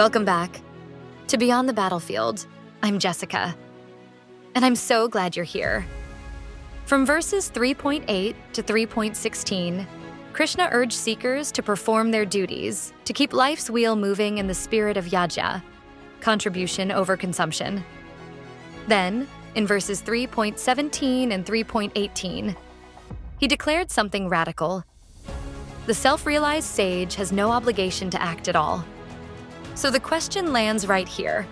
Welcome back to Beyond the Battlefield. I'm Jessica, and I'm so glad you're here. From verses 3.8 to 3.16, Krishna urged seekers to perform their duties to keep life's wheel moving in the spirit of yajna, contribution over consumption. Then, in verses 3.17 and 3.18, he declared something radical. The self-realized sage has no obligation to act at all. So the question lands right here.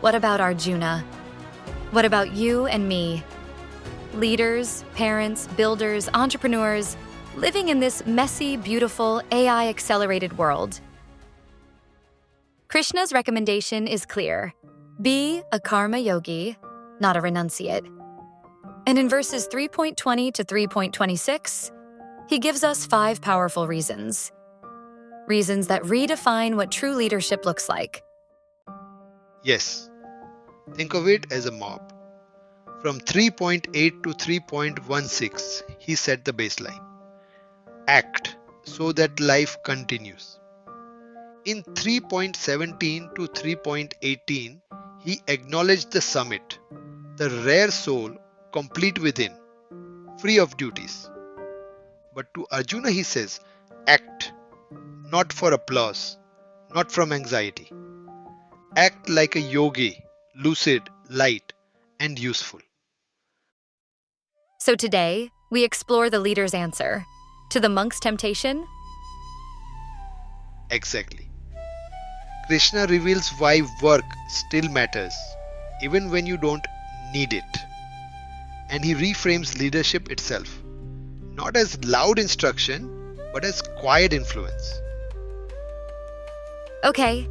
What about Arjuna? What about you and me? Leaders, parents, builders, entrepreneurs, living in this messy, beautiful, AI-accelerated world. Krishna's recommendation is clear. Be a karma yogi, not a renunciate. And in verses 3.20 to 3.26, he gives us 5 powerful reasons. Reasons that redefine what true leadership looks like. Yes, think of it as a mob. From 3.8 to 3.16, he set the baseline. Act so that life continues. In 3.17 to 3.18, he acknowledged the summit, the rare soul complete within, free of duties. But to Arjuna he says, act, not for applause, not from anxiety. Act like a yogi, lucid, light, and useful. So today, we explore the leader's answer to the monk's temptation. Exactly. Krishna reveals why work still matters, even when you don't need it. And he reframes leadership itself, not as loud instruction, but as quiet influence. Okay,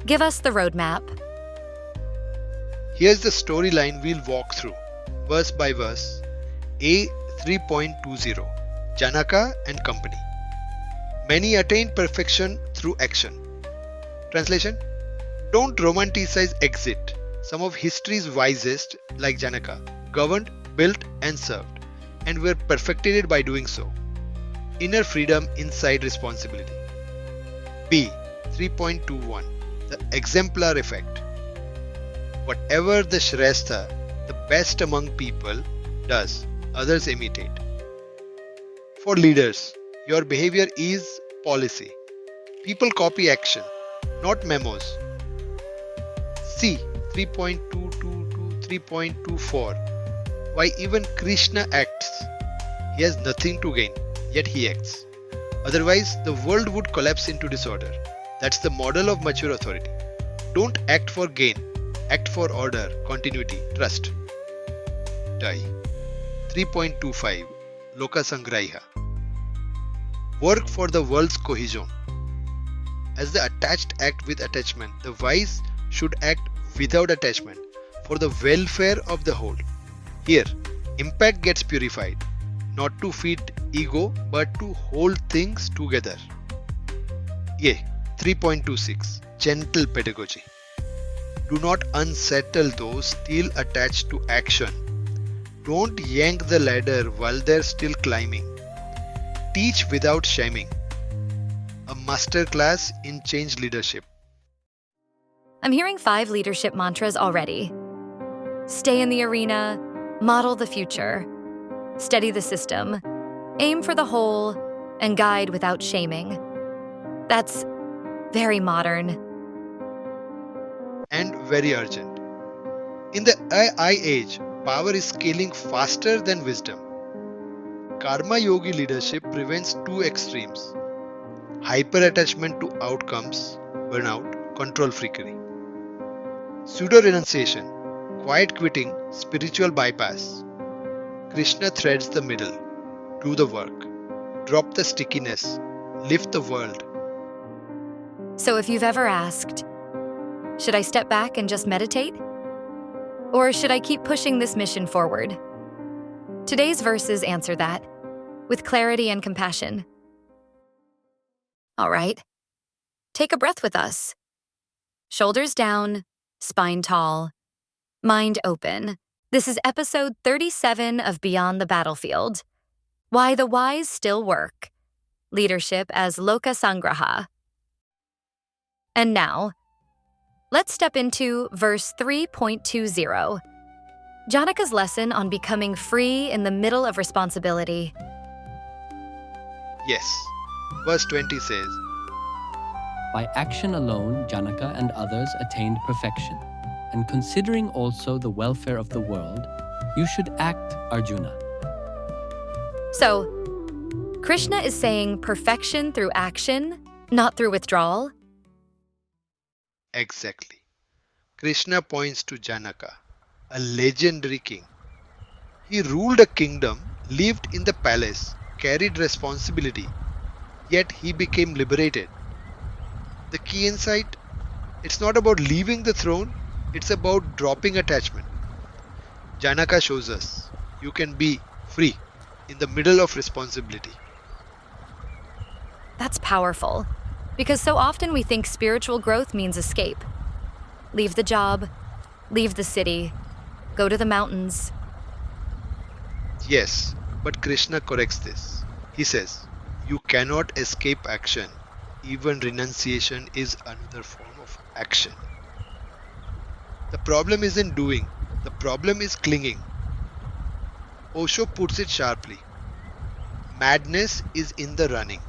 give us the roadmap. Here's the storyline we'll walk through, verse by verse. A 3.20, Janaka and company. Many attain perfection through action. Translation: don't romanticize exit. Some of history's wisest, like Janaka, governed, built, and served, and were perfected by doing so. Inner freedom inside responsibility. B 3.21, the exemplar effect. Whatever the Shrestha, the best among people, does, others imitate. For leaders, your behavior is policy. People copy action, not memos. C 3.22 to 3.24, why even Krishna acts. He has nothing to gain, yet he acts. Otherwise, the world would collapse into disorder. That's the model of mature authority. Don't act for gain, act for order, continuity, trust. Die. 3.25, Loka Sangraha. Work for the world's cohesion. As the attached act with attachment, the wise should act without attachment for the welfare of the whole. Here, impact gets purified, not to feed ego but to hold things together. A 3.26, gentle pedagogy. Do not unsettle those still attached to action. Don't yank the ladder while they're still climbing. Teach without shaming. A masterclass in change leadership. I'm hearing 5 leadership mantras already. Stay in the arena, model the future, steady the system, aim for the whole, and guide without shaming. That's very modern. And very urgent. In the AI age, power is scaling faster than wisdom. Karma yogi leadership prevents 2 extremes: hyper-attachment to outcomes, burnout, control freakery. Pseudo-renunciation, quiet quitting, spiritual bypass. Krishna threads the middle. Do the work. Drop the stickiness. Lift the world. So if you've ever asked, should I step back and just meditate? Or should I keep pushing this mission forward? Today's verses answer that, with clarity and compassion. All right, take a breath with us. Shoulders down, spine tall, mind open. This is episode 37 of Beyond the Battlefield. Why the Wise Still Work. Leadership as Loka Sangraha. And now, let's step into verse 3.20, Janaka's lesson on becoming free in the middle of responsibility. Yes. Verse 20 says, By action alone, Janaka and others attained perfection, and considering also the welfare of the world, you should act, Arjuna. So, Krishna is saying perfection through action, not through withdrawal? exactly. Krishna points to Janaka, a legendary king. He ruled a kingdom, lived in the palace, carried responsibility, yet he became liberated. The key insight, it's not about leaving the throne, it's about dropping attachment. Janaka shows us you can be free in the middle of responsibility. That's powerful, because so often we think spiritual growth means escape. Leave the job, leave the city, go to the mountains. Yes, but Krishna corrects this. He says, you cannot escape action. Even renunciation is another form of action. The problem isn't doing, the problem is clinging. Osho puts it sharply. Madness is in the running,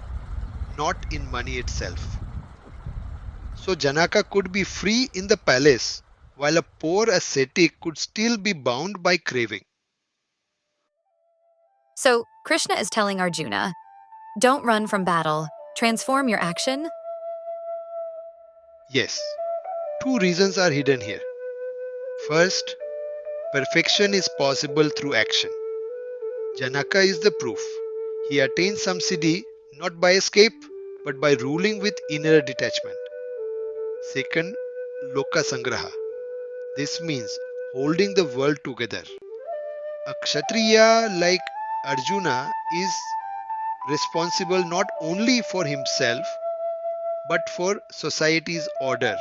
not in money itself. So Janaka could be free in the palace, while a poor ascetic could still be bound by craving. So, Krishna is telling Arjuna, don't run from battle, transform your action. Yes, two reasons are hidden here. First, perfection is possible through action. Janaka is the proof. He attained samsiddhi not by escape, but by ruling with inner detachment. Second, loka sangraha. This means holding the world together. A kshatriya like Arjuna is responsible not only for himself but for society's order.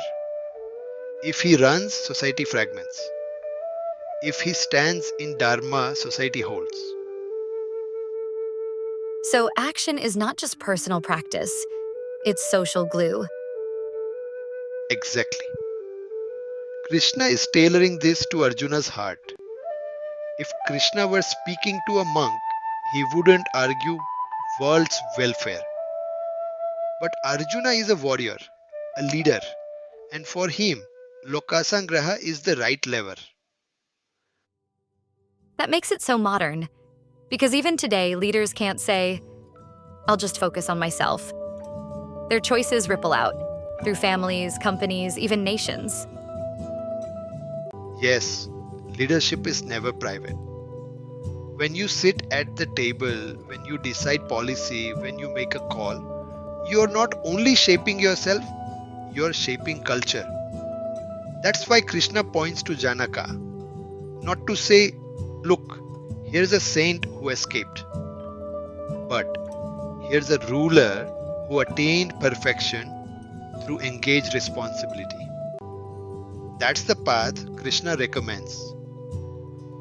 If he runs, society fragments. If he stands in dharma, society holds. So, action is not just personal practice, it's social glue. Exactly. Krishna is tailoring this to Arjuna's heart. If Krishna were speaking to a monk, he wouldn't argue world's welfare. But Arjuna is a warrior, a leader, and for him, Lokasangraha is the right lever. That makes it so modern, because even today, leaders can't say, I'll just focus on myself. Their choices ripple out through families, companies, even nations. Yes, leadership is never private. When you sit at the table, when you decide policy, when you make a call, you're not only shaping yourself, you're shaping culture. That's why Krishna points to Janaka, not to say, look, here's a saint who escaped, but here's a ruler who attained perfection through engaged responsibility. That's the path Krishna recommends.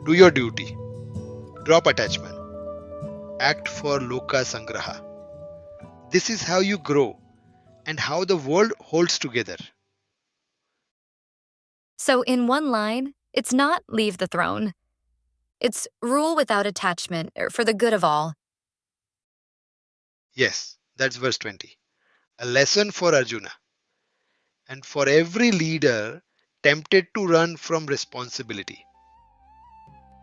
Do your duty. Drop attachment. Act for Loka Sangraha. This is how you grow and how the world holds together. So, in one line, it's not leave the throne. It's rule without attachment for the good of all. Yes, that's verse 20. A lesson for Arjuna and for every leader tempted to run from responsibility.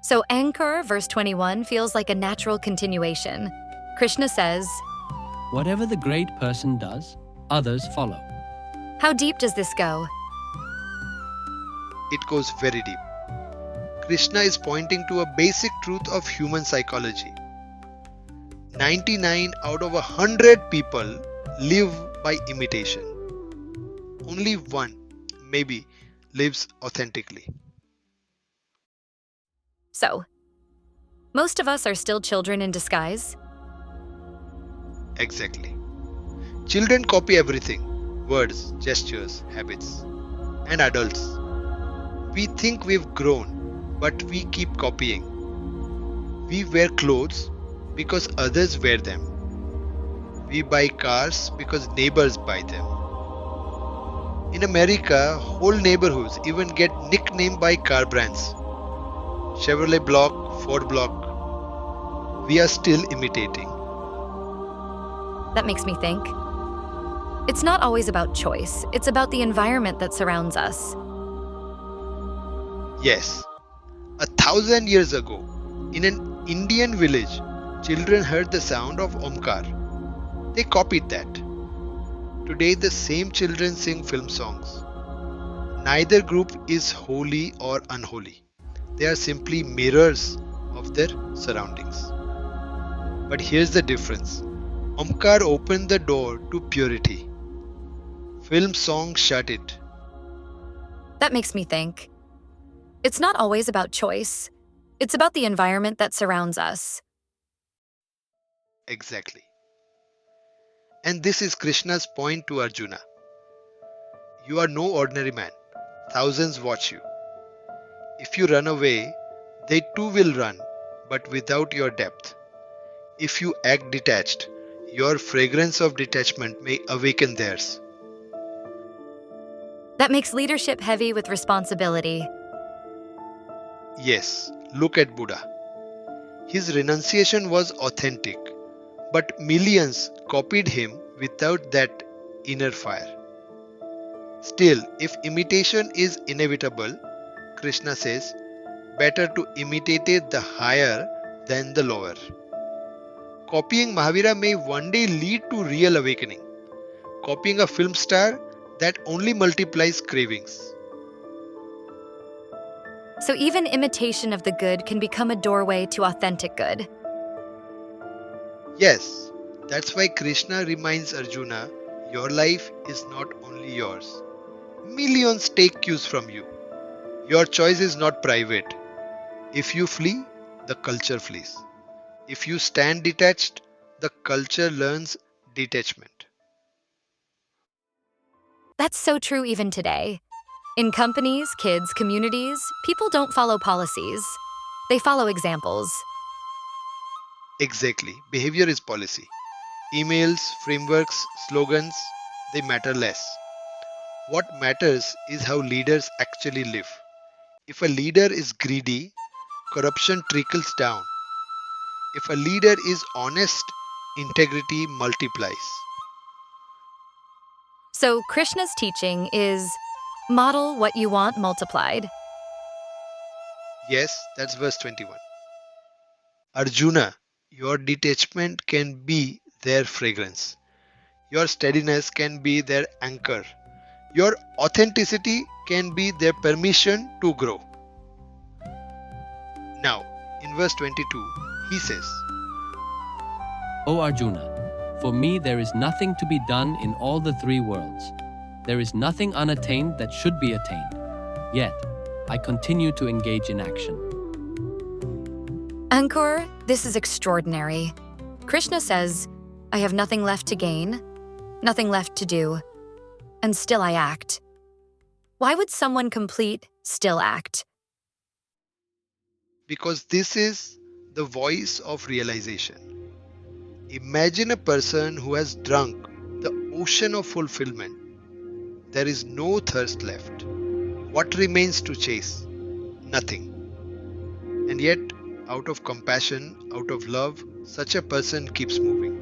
So, Ankur, verse 21, feels like a natural continuation. Krishna says, Whatever the great person does, others follow. how deep does this go? It goes very deep. Krishna is pointing to a basic truth of human psychology. 99 out of 100 people live by imitation. Only one, maybe, lives authentically. So, most of us are still children in disguise. Exactly. Children copy everything: words, gestures, habits. And adults, we think we've grown, but we keep copying. We wear clothes because others wear them. We buy cars because neighbors buy them. In America, whole neighborhoods even get nicknamed by car brands. Chevrolet Block, Ford Block. We are still imitating. That makes me think. It's not always about choice, it's about the environment that surrounds us. Yes, 1,000 years ago, in an Indian village, children heard the sound of Omkar. They copied that. Today, the same children sing film songs. Neither group is holy or unholy. They are simply mirrors of their surroundings. But here's the difference. Omkar opened the door to purity. Film songs shut it. That makes me think. It's not always about choice, it's about the environment that surrounds us. Exactly. And this is Krishna's point to Arjuna. You are no ordinary man. Thousands watch you. If you run away, they too will run, but without your depth. If you act detached, your fragrance of detachment may awaken theirs. That makes leadership heavy with responsibility. Yes, look at Buddha. His renunciation was authentic, but millions copied him without that inner fire. Still, if imitation is inevitable, Krishna says, better to imitate the higher than the lower. Copying Mahavira may one day lead to real awakening. Copying a film star, that only multiplies cravings. So even imitation of the good can become a doorway to authentic good. Yes, that's why Krishna reminds Arjuna, your life is not only yours. Millions take cues from you. Your choice is not private. If you flee, the culture flees. If you stand detached, the culture learns detachment. That's so true even today. In companies, kids, communities, people don't follow policies. They follow examples. Exactly. Behavior is policy. Emails, frameworks, slogans, they matter less. What matters is how leaders actually live. If a leader is greedy, corruption trickles down. If a leader is honest, integrity multiplies. So Krishna's teaching is model what you want multiplied. Yes, that's verse 21. Arjuna, your detachment can be their fragrance. Your steadiness can be their anchor. Your authenticity can be their permission to grow. Now, in verse 22, he says, O Arjuna, for me there is nothing to be done in all the three worlds. There is nothing unattained that should be attained. Yet, I continue to engage in action. Ankur, this is extraordinary. Krishna says, I have nothing left to gain, nothing left to do, and still I act. Why would someone complete still act? because this is the voice of realization. Imagine a person who has drunk the ocean of fulfillment. There is no thirst left. What remains to chase? Nothing. And yet, out of compassion, out of love, such a person keeps moving.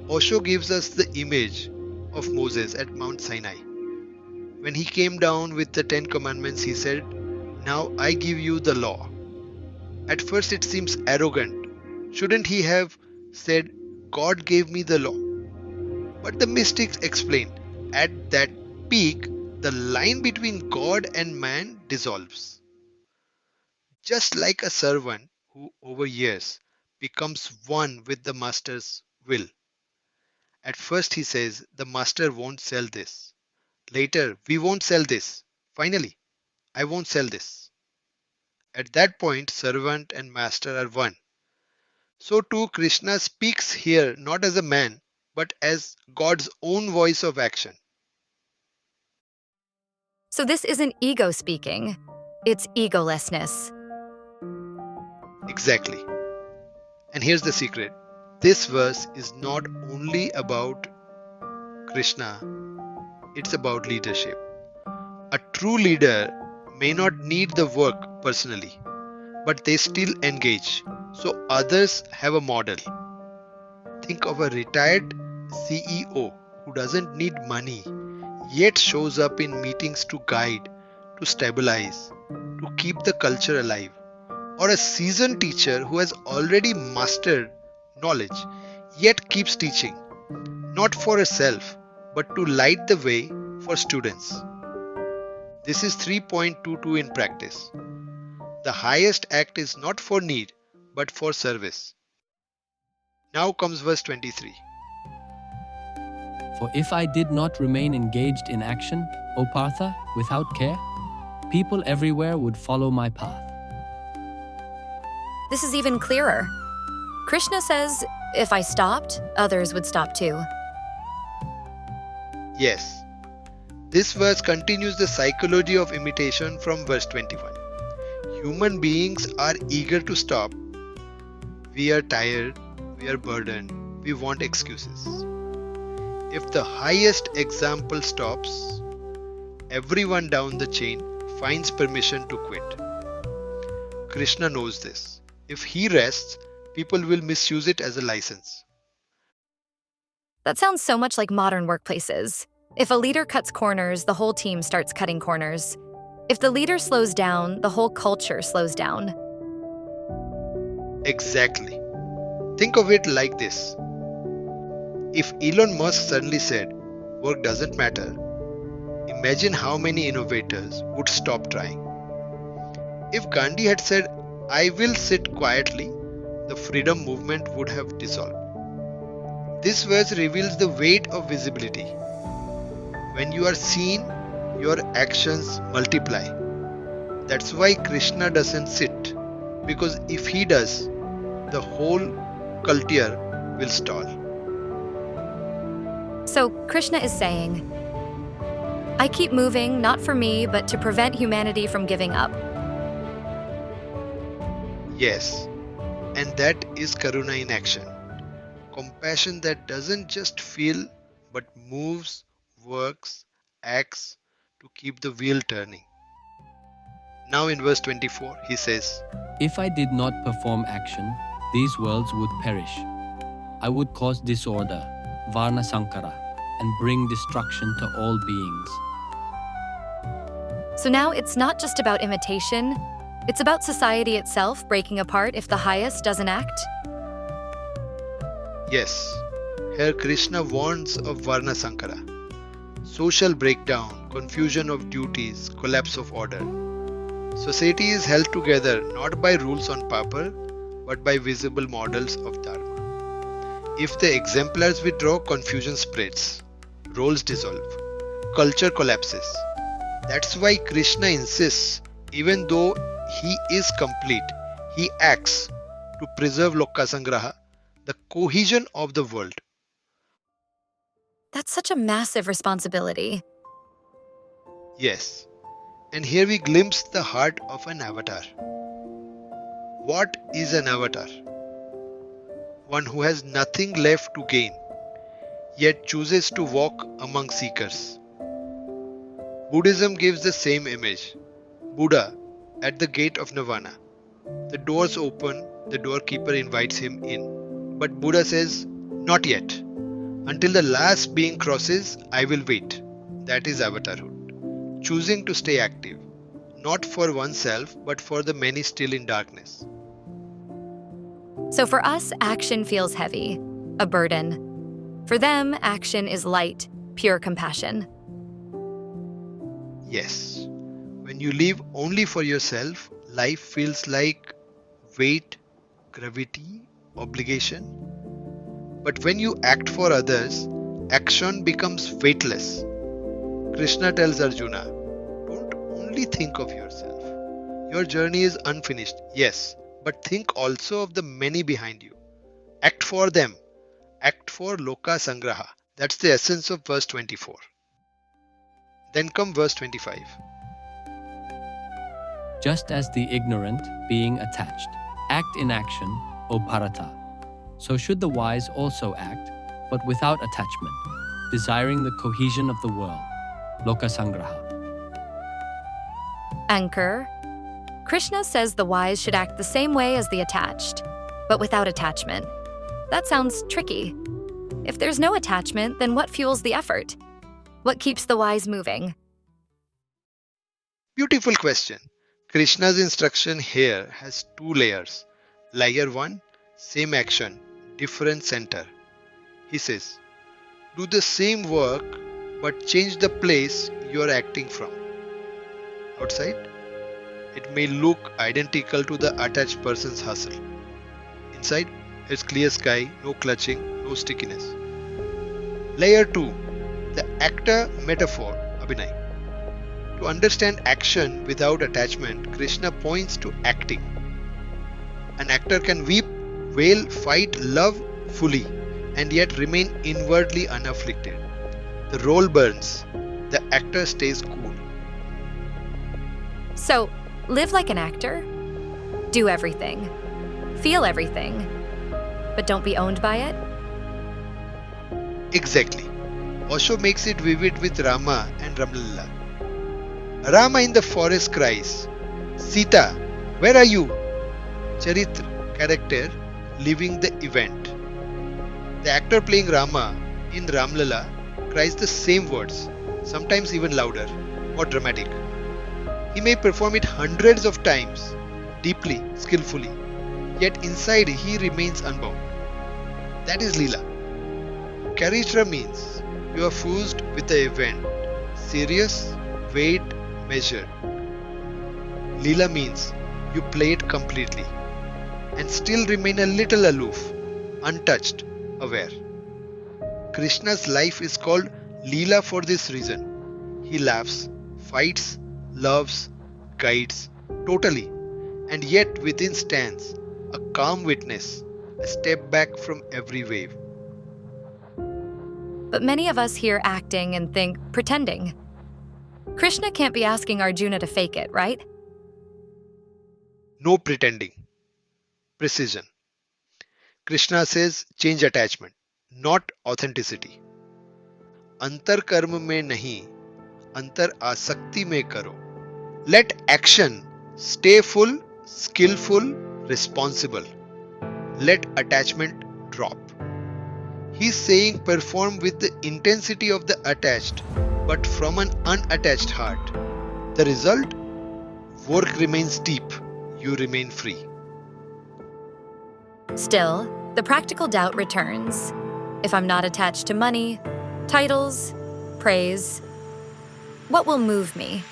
Osho gives us the image of Moses at Mount Sinai. When he came down with the 10 Commandments, he said, now I give you the law. At first it seems arrogant. Shouldn't he have said, God gave me the law? But the mystics explained, at that peak, the line between God and man dissolves. Just like a servant who over years becomes one with the master's will. At first he says, the master won't sell this. Later, we won't sell this. Finally, I won't sell this. At that point, servant and master are one. So too, Krishna speaks here not as a man, but as God's own voice of action. So this isn't ego speaking, it's egolessness. Exactly. And here's the secret. This verse is not only about Krishna, it's about leadership. A true leader may not need the work personally, but they still engage, so others have a model. Think of a retired CEO who doesn't need money, yet shows up in meetings to guide, to stabilize, to keep the culture alive. Or a seasoned teacher who has already mastered knowledge, yet keeps teaching, not for herself, but to light the way for students. This is 3.22 in practice. The highest act is not for need, but for service. Now comes verse 23. For if I did not remain engaged in action, O Partha, without care, people everywhere would follow my path. This is even clearer. Krishna says, if I stopped, others would stop too. Yes, this verse continues the psychology of imitation from verse 21. Human beings are eager to stop. We are tired, we are burdened, we want excuses. If the highest example stops, everyone down the chain finds permission to quit. Krishna knows this. If he rests, people will misuse it as a license. That sounds so much like modern workplaces. If a leader cuts corners, the whole team starts cutting corners. If the leader slows down, the whole culture slows down. Exactly. Think of it like this. If Elon Musk suddenly said, work doesn't matter, imagine how many innovators would stop trying. If Gandhi had said, I will sit quietly, the freedom movement would have dissolved. This verse reveals the weight of visibility. When you are seen, your actions multiply. That's why Krishna doesn't sit, because if he does, the whole culture will stall. So Krishna is saying, I keep moving, not for me, but to prevent humanity from giving up. Yes, and that is Karuna in action. Compassion that doesn't just feel but moves, works, acts to keep the wheel turning. Now in verse 24, he says, If I did not perform action, these worlds would perish. I would cause disorder, Varna Sankara, and bring destruction to all beings. So now it's not just about imitation, it's about society itself breaking apart if the highest doesn't act. Yes, here Krishna warns of Varna Sankara, social breakdown, confusion of duties, collapse of order. Society is held together not by rules on paper, but by visible models of Dharma. If the exemplars withdraw, confusion spreads, roles dissolve, culture collapses. That's why Krishna insists, even though he is complete, he acts to preserve Lokasangraha, the cohesion of the world. That's such a massive responsibility. Yes, and here we glimpse the heart of an avatar. What is an avatar? One who has nothing left to gain, yet chooses to walk among seekers. Buddhism gives the same image. Buddha at the gate of Nirvana. The doors open, the doorkeeper invites him in. But Buddha says, not yet. Until the last being crosses, I will wait. That is avatarhood. Choosing to stay active, not for oneself, but for the many still in darkness. So for us, action feels heavy, a burden. For them, action is light, pure compassion. Yes, when you live only for yourself, life feels like weight, gravity, obligation. But when you act for others, action becomes weightless. Krishna tells Arjuna, don't only think of yourself. Your journey is unfinished, yes, but think also of the many behind you. Act for them. Act for Loka Sangraha. That's the essence of verse 24. Then come verse 25. Just as the ignorant, being attached, act in action, O Bharata, so should the wise also act, but without attachment, desiring the cohesion of the world. Lokasangraha. Ankur, Krishna says the wise should act the same way as the attached, but without attachment. That sounds tricky. If there's no attachment, then what fuels the effort? What keeps the wise moving? Beautiful question. Krishna's instruction here has two layers. Layer 1, same action, different center. He says, do the same work but change the place you are acting from. Outside, it may look identical to the attached person's hustle. Inside, it's clear sky, no clutching, no stickiness. Layer 2, the actor metaphor, Abhinay. To understand action without attachment, Krishna points to acting. An actor can weep, wail, fight, love fully, and yet remain inwardly unafflicted. The role burns, the actor stays cool. So, live like an actor, do everything, feel everything, but don't be owned by it? Exactly. Osho makes it vivid with Rama and Ramlala. Rama in the forest cries, Sita, where are you? Charitra, character, living the event. The actor playing Rama in Ramlala cries the same words, sometimes even louder, more dramatic. He may perform it hundreds of times, deeply, skillfully, yet inside he remains unbound. That is Leela. Charitra means you are fused with the event, serious, weighed, measured. Leela means you play it completely and still remain a little aloof, untouched, aware. Krishna's life is called Leela for this reason. He laughs, fights, loves, guides, totally, and yet within stands a calm witness, a step back from every wave. But many of us hear acting and think pretending. Krishna can't be asking Arjuna to fake it, right? No pretending. Precision. Krishna says change attachment, not authenticity. Antar karma mein nahi, antar asakti mein karo. Let action stay full, skillful, responsible. Let attachment drop. He's saying perform with the intensity of the attached, but from an unattached heart. The result? Work remains deep, you remain free. Still, the practical doubt returns. If I'm not attached to money, titles, praise, what will move me?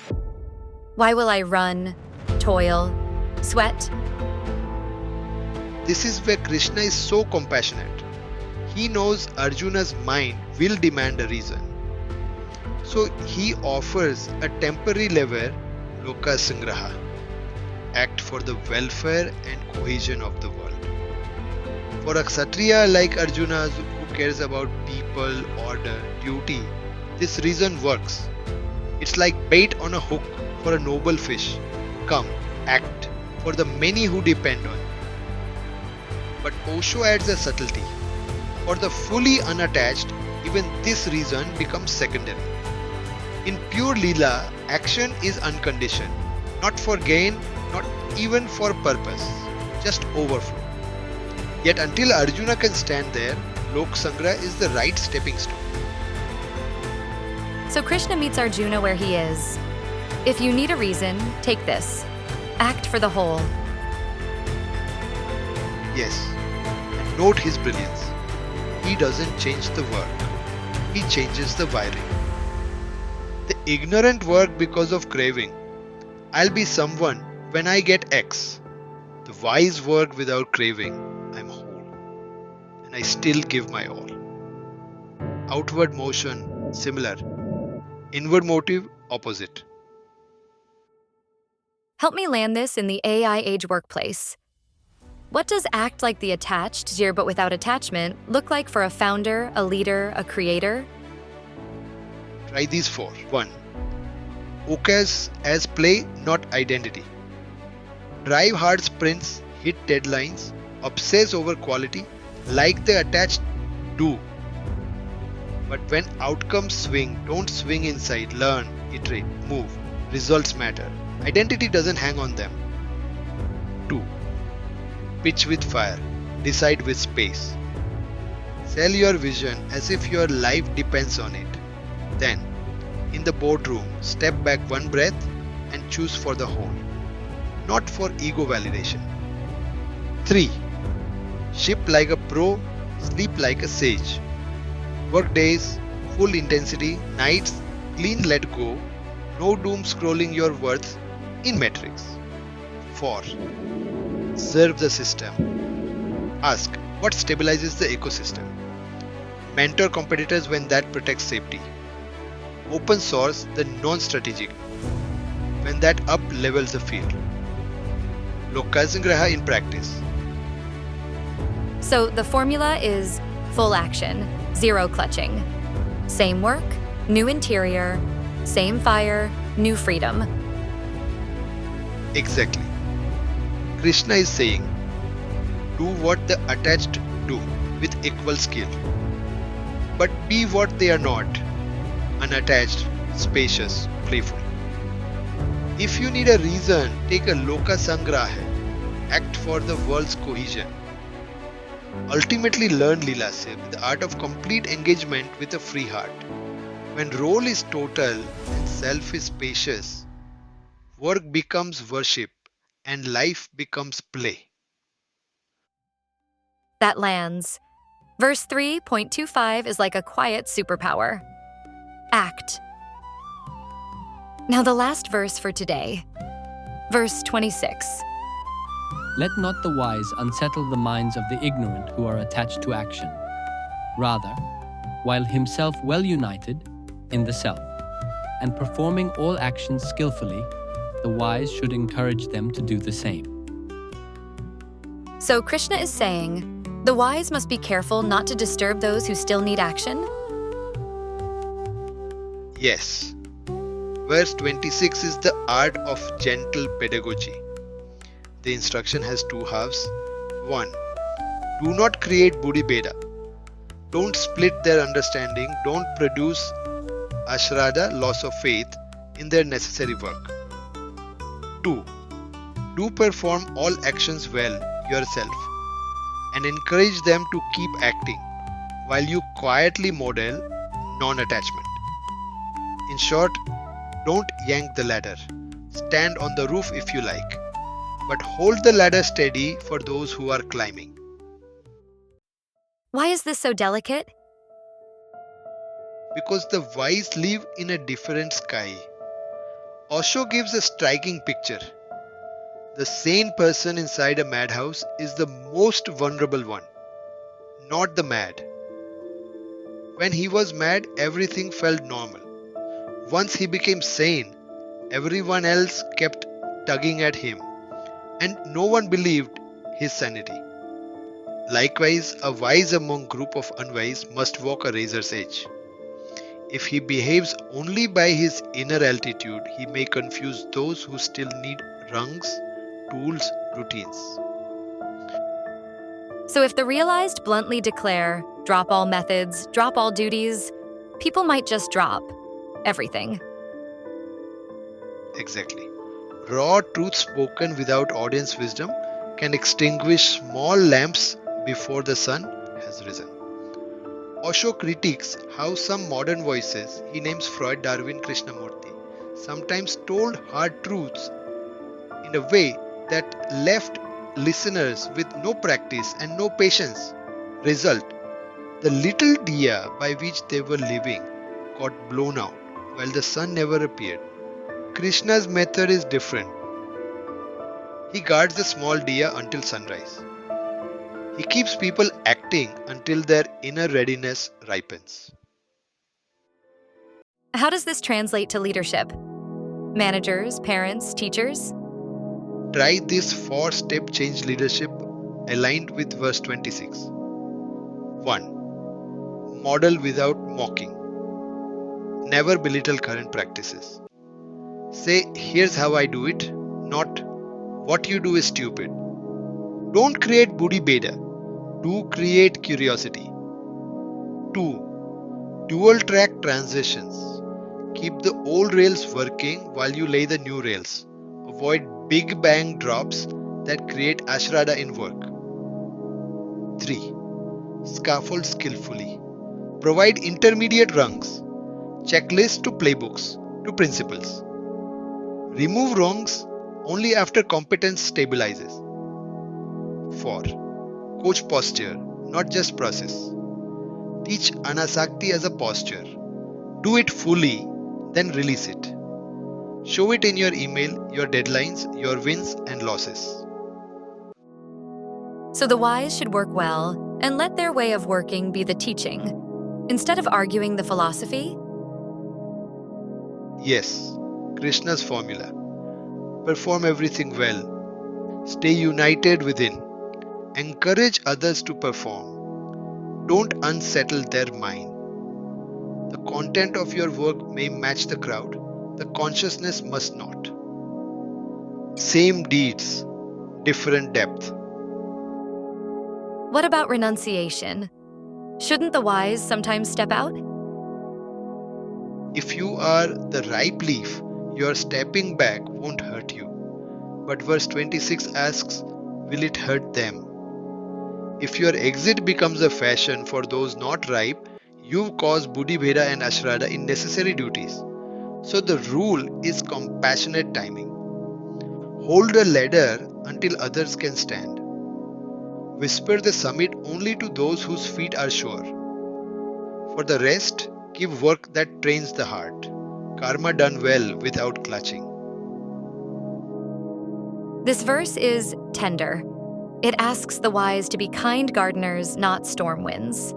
Why will I run, toil, sweat? This is where Krishna is so compassionate. He knows Arjuna's mind will demand a reason. So he offers a temporary lever, Lokasangraha, act for the welfare and cohesion of the world. For a Kshatriya like Arjuna who cares about people, order, duty, this reason works. It's like bait on a hook for a noble fish. Come, act for the many who depend on you. But Osho adds a subtlety. For the fully unattached, even this reason becomes secondary. In pure Leela, action is unconditioned, not for gain, not even for purpose, just overflow. Yet until Arjuna can stand there, Lok Sangra is the right stepping stone. So Krishna meets Arjuna where he is. If you need a reason, take this. Act for the whole. Yes, and note his brilliance. He doesn't change the work, he changes the wiring. The ignorant work because of craving. I'll be someone when I get X. The wise work without craving. I'm whole. And I still give my all. Outward motion, similar. Inward motive, opposite. Help me land this in the AI age workplace. What does act like the attached, here but without attachment, look like for a founder, a leader, a creator? Try these 4. 1. Focus as play, not identity. Drive hard sprints, hit deadlines, obsess over quality, like the attached do. But when outcomes swing, don't swing inside, learn, iterate, move. Results matter. Identity doesn't hang on them. 2. Pitch with fire. Decide with space. Sell your vision as if your life depends on it. Then, in the boardroom, step back one breath and choose for the whole, not for ego validation. 3. Ship like a pro, sleep like a sage. Work days, full intensity, nights, clean let go, no doom scrolling your worth in metrics. 4. Serve the system. Ask, what stabilizes the ecosystem? Mentor competitors when that protects safety. Open source the non-strategic when that up levels the field. Lokasangraha in practice. So the formula is full action, zero clutching. Same work, new interior, same fire, new freedom. Exactly. Krishna is saying, do what the attached do with equal skill. But be what they are not, unattached, spacious, playful. If you need a reason, take a Loka Sangraha, act for the world's cohesion. Ultimately learn Leela Se, the art of complete engagement with a free heart. When role is total and self is spacious, work becomes worship and life becomes play. That lands. Verse 3.25 is like a quiet superpower. Act. Now the last verse for today. Verse 26. Let not the wise unsettle the minds of the ignorant who are attached to action. Rather, while himself well united in the self, and performing all actions skillfully, the wise should encourage them to do the same. So Krishna is saying, the wise must be careful not to disturb those who still need action? Yes. Verse 26 is the art of gentle pedagogy. The instruction has two halves. 1. Do not create buddhi beda. Don't split their understanding. Don't produce ashrada, loss of faith, in their necessary work. 2. Do perform all actions well yourself and encourage them to keep acting while you quietly model non-attachment. In short, don't yank the ladder. Stand on the roof if you like, but hold the ladder steady for those who are climbing. Why is this so delicate? Because the wise live in a different sky. Osho gives a striking picture. The sane person inside a madhouse is the most vulnerable one, not the mad. When he was mad, everything felt normal. Once he became sane, everyone else kept tugging at him, and no one believed his sanity. Likewise, a wise among group of unwise must walk a razor's edge. If he behaves only by his inner altitude, he may confuse those who still need rungs, tools, routines. So if the realized bluntly declare, drop all methods, drop all duties, people might just drop everything. Exactly. Raw truth spoken without audience wisdom can extinguish small lamps before the sun has risen. Osho critiques how some modern voices, he names Freud, Darwin, Krishnamurti, sometimes told hard truths in a way that left listeners with no practice and no patience. Result, the little diya by which they were living got blown out while the sun never appeared. Krishna's method is different. He guards the small diya until sunrise. He keeps people acting until their inner readiness ripens. How does this translate to leadership? Managers, parents, teachers? Try this 4-step change leadership aligned with verse 26. 1. Model without mocking. Never belittle current practices. Say, here's how I do it, not what you do is stupid. Don't create buddhi beda. Do create curiosity. 2. Dual track transitions. Keep the old rails working while you lay the new rails. Avoid big bang drops that create ashrada in work. 3. Scaffold skillfully. Provide intermediate rungs. Checklists to playbooks to principles. Remove rungs only after competence stabilizes. 4. Coach posture, not just process. Teach anasakti as a posture. Do it fully, then release it. Show it in your email, your deadlines, your wins and losses. So the wise should work well and let their way of working be the teaching, instead of arguing the philosophy. Yes, Krishna's formula. Perform everything well. Stay united within. Encourage others to perform. Don't unsettle their mind. The content of your work may match the crowd. The consciousness must not. Same deeds, different depth. What about renunciation? Shouldn't the wise sometimes step out? If you are the ripe leaf, your stepping back won't hurt you. But verse 26 asks, will it hurt them? If your exit becomes a fashion for those not ripe, you've caused buddhi bheda and ashrada in necessary duties. So the rule is compassionate timing. Hold a ladder until others can stand. Whisper the summit only to those whose feet are sure. For the rest, give work that trains the heart. Karma done well without clutching. This verse is tender. It asks the wise to be kind gardeners, not storm winds.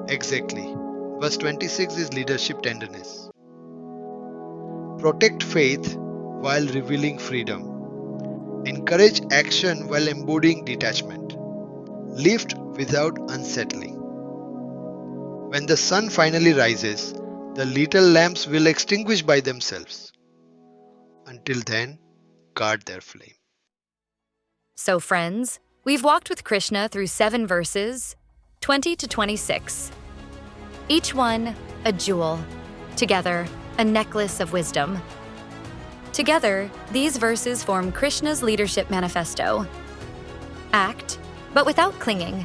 Exactly. Verse 26 is leadership tenderness. Protect faith while revealing freedom. Encourage action while embodying detachment. Lift without unsettling. When the sun finally rises, the little lamps will extinguish by themselves. Until then, guard their flame. So friends, we've walked with Krishna through 7 verses, 20 to 26. Each one a jewel, together a necklace of wisdom. Together, these verses form Krishna's leadership manifesto. Act, but without clinging.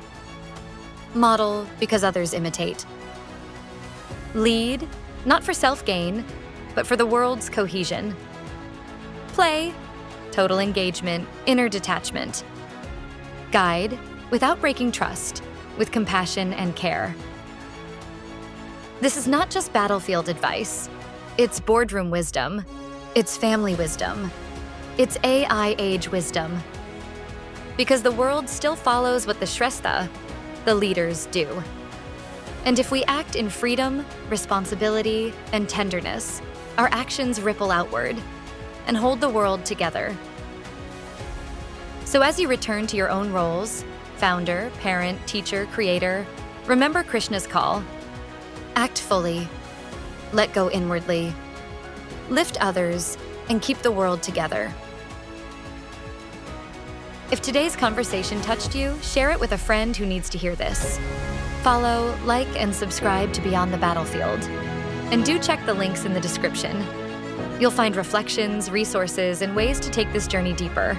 Model because others imitate. Lead, not for self-gain, but for the world's cohesion. Play, total engagement, inner detachment. Guide, without breaking trust, with compassion and care. This is not just battlefield advice. It's boardroom wisdom. It's family wisdom. It's AI age wisdom. Because the world still follows what the Shrestha, the leaders, do. And if we act in freedom, responsibility, and tenderness, our actions ripple outward and hold the world together. So as you return to your own roles, founder, parent, teacher, creator, remember Krishna's call. Act fully. Let go inwardly. Lift others, and keep the world together. If today's conversation touched you, share it with a friend who needs to hear this. Follow, like, and subscribe to Beyond the Battlefield. And do check the links in the description. You'll find reflections, resources, and ways to take this journey deeper.